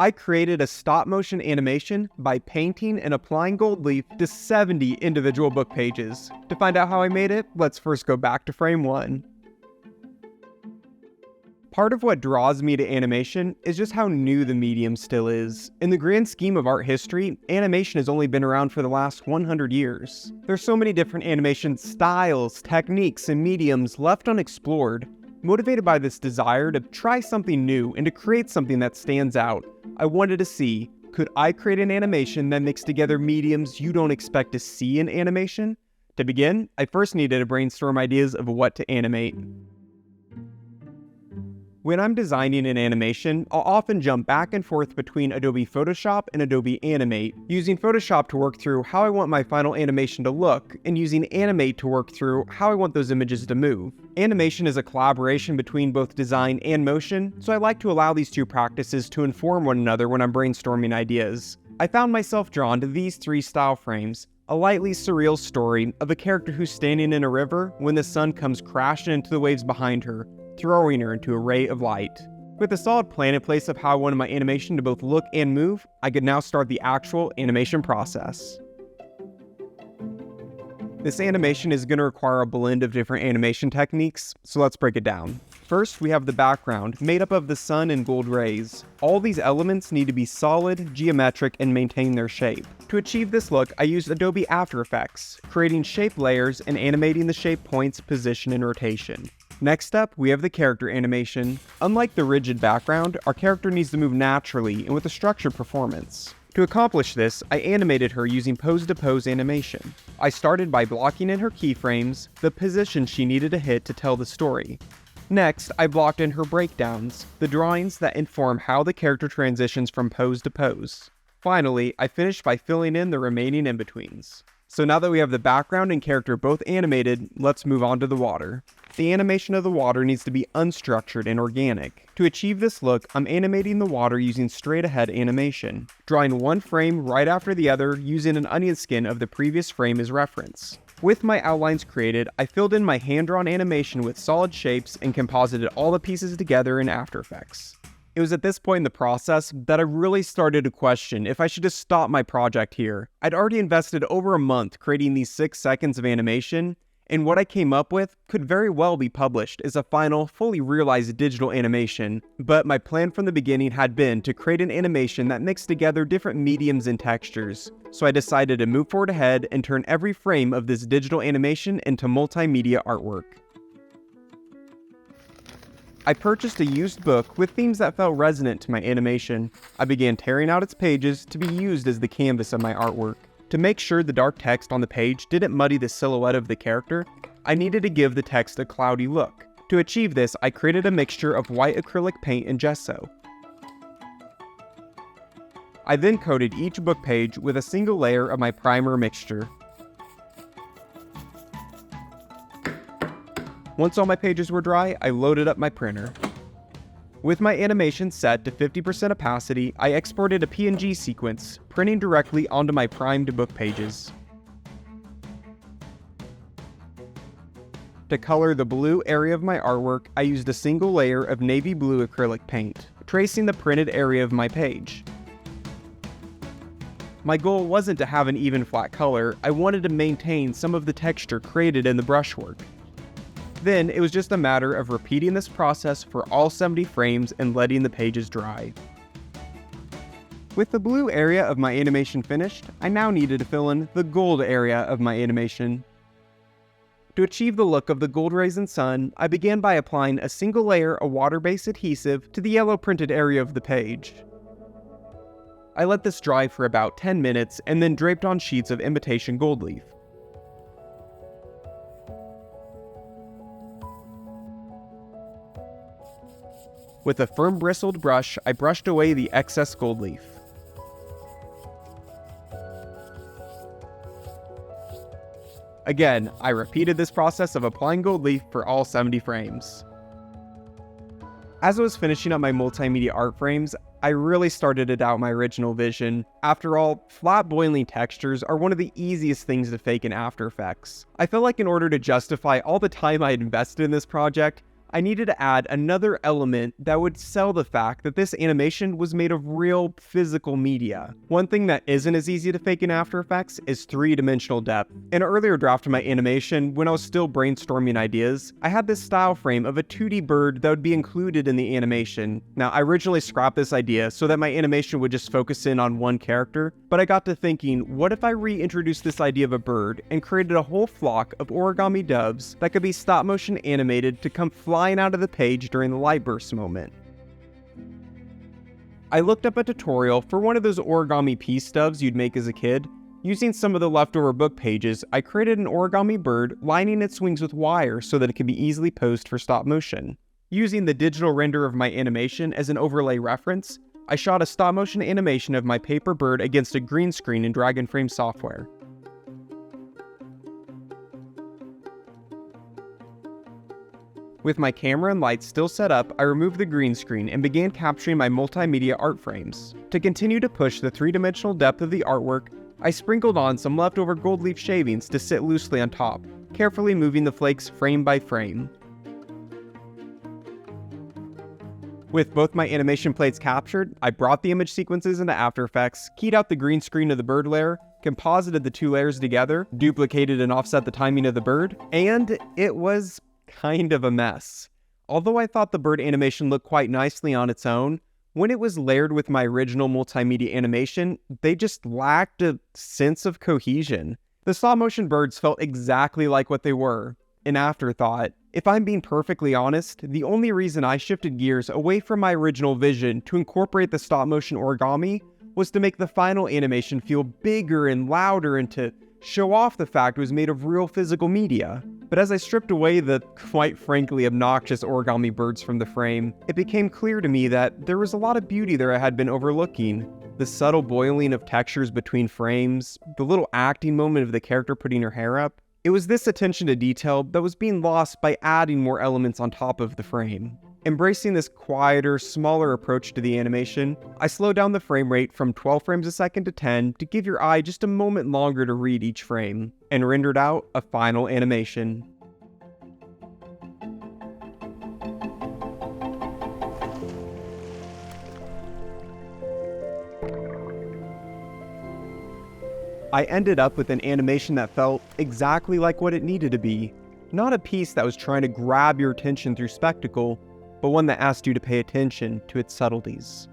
I created a stop-motion animation by painting and applying gold leaf to 70 individual book pages. To find out how I made it, let's first go back to frame 1. Part of what draws me to animation is just how new the medium still is. In the grand scheme of art history, animation has only been around for the last 100 years. There's so many different animation styles, techniques, and mediums left unexplored. Motivated by this desire to try something new and to create something that stands out, I wanted to see, could I create an animation that mixed together mediums you don't expect to see in animation? To begin, I first needed to brainstorm ideas of what to animate. When I'm designing an animation, I'll often jump back and forth between Adobe Photoshop and Adobe Animate, using Photoshop to work through how I want my final animation to look, and using Animate to work through how I want those images to move. Animation is a collaboration between both design and motion, so I like to allow these two practices to inform one another when I'm brainstorming ideas. I found myself drawn to these 3 style frames: a lightly surreal story of a character who's standing in a river when the sun comes crashing into the waves behind her, throwing her into a ray of light. With a solid plan in place of how I wanted my animation to both look and move, I could now start the actual animation process. This animation is going to require a blend of different animation techniques, so let's break it down. First, we have the background, made up of the sun and gold rays. All these elements need to be solid, geometric, and maintain their shape. To achieve this look, I used Adobe After Effects, creating shape layers and animating the shape points, position, and rotation. Next up, we have the character animation. Unlike the rigid background, our character needs to move naturally and with a structured performance. To accomplish this, I animated her using pose-to-pose animation. I started by blocking in her keyframes the position she needed to hit to tell the story. Next, I blocked in her breakdowns, the drawings that inform how the character transitions from pose to pose. Finally, I finished by filling in the remaining in-betweens. So now that we have the background and character both animated, let's move on to the water. The animation of the water needs to be unstructured and organic. To achieve this look, I'm animating the water using straight-ahead animation, drawing one frame right after the other using an onion skin of the previous frame as reference. With my outlines created, I filled in my hand-drawn animation with solid shapes and composited all the pieces together in After Effects. It was at this point in the process that I really started to question if I should just stop my project here. I'd already invested over a month creating these 6 seconds of animation, and what I came up with could very well be published as a final, fully realized digital animation, but my plan from the beginning had been to create an animation that mixed together different mediums and textures, so I decided to move forward ahead and turn every frame of this digital animation into multimedia artwork. I purchased a used book with themes that felt resonant to my animation. I began tearing out its pages to be used as the canvas of my artwork. To make sure the dark text on the page didn't muddy the silhouette of the character, I needed to give the text a cloudy look. To achieve this, I created a mixture of white acrylic paint and gesso. I then coated each book page with a single layer of my primer mixture. Once all my pages were dry, I loaded up my printer. With my animation set to 50% opacity, I exported a PNG sequence, printing directly onto my primed book pages. To color the blue area of my artwork, I used a single layer of navy blue acrylic paint, tracing the printed area of my page. My goal wasn't to have an even flat color, I wanted to maintain some of the texture created in the brushwork. Then, it was just a matter of repeating this process for all 70 frames and letting the pages dry. With the blue area of my animation finished, I now needed to fill in the gold area of my animation. To achieve the look of the gold rays and sun, I began by applying a single layer of water-based adhesive to the yellow printed area of the page. I let this dry for about 10 minutes and then draped on sheets of imitation gold leaf. With a firm bristled brush, I brushed away the excess gold leaf. Again, I repeated this process of applying gold leaf for all 70 frames. As I was finishing up my multimedia art frames, I really started to doubt my original vision. After all, flat boiling textures are one of the easiest things to fake in After Effects. I felt like in order to justify all the time I had invested in this project, I needed to add another element that would sell the fact that this animation was made of real physical media. One thing that isn't as easy to fake in After Effects is three-dimensional depth. In an earlier draft of my animation, when I was still brainstorming ideas, I had this style frame of a 2D bird that would be included in the animation. Now, I originally scrapped this idea so that my animation would just focus in on one character, but I got to thinking, what if I reintroduced this idea of a bird and created a whole flock of origami doves that could be stop-motion animated to come flying out of the page during the light burst moment. I looked up a tutorial for one of those origami piece doves you'd make as a kid. Using some of the leftover book pages, I created an origami bird lining its wings with wire so that it could be easily posed for stop motion. Using the digital render of my animation as an overlay reference, I shot a stop motion animation of my paper bird against a green screen in Dragonframe software. With my camera and lights still set up, I removed the green screen and began capturing my multimedia art frames. To continue to push the three-dimensional depth of the artwork, I sprinkled on some leftover gold leaf shavings to sit loosely on top, carefully moving the flakes frame by frame. With both my animation plates captured, I brought the image sequences into After Effects, keyed out the green screen of the bird layer, composited the two layers together, duplicated and offset the timing of the bird, and it was kind of a mess. Although I thought the bird animation looked quite nicely on its own, when it was layered with my original multimedia animation, they just lacked a sense of cohesion. The stop-motion birds felt exactly like what they were, an afterthought. If I'm being perfectly honest, the only reason I shifted gears away from my original vision to incorporate the stop-motion origami was to make the final animation feel bigger and louder and to show off the fact it was made of real physical media. But as I stripped away the, quite frankly, obnoxious origami birds from the frame, it became clear to me that there was a lot of beauty there I had been overlooking. The subtle boiling of textures between frames, the little acting moment of the character putting her hair up. It was this attention to detail that was being lost by adding more elements on top of the frame. Embracing this quieter, smaller approach to the animation, I slowed down the frame rate from 12 frames a second to 10 to give your eye just a moment longer to read each frame, and rendered out a final animation. I ended up with an animation that felt exactly like what it needed to be. Not a piece that was trying to grab your attention through spectacle, but one that asked you to pay attention to its subtleties.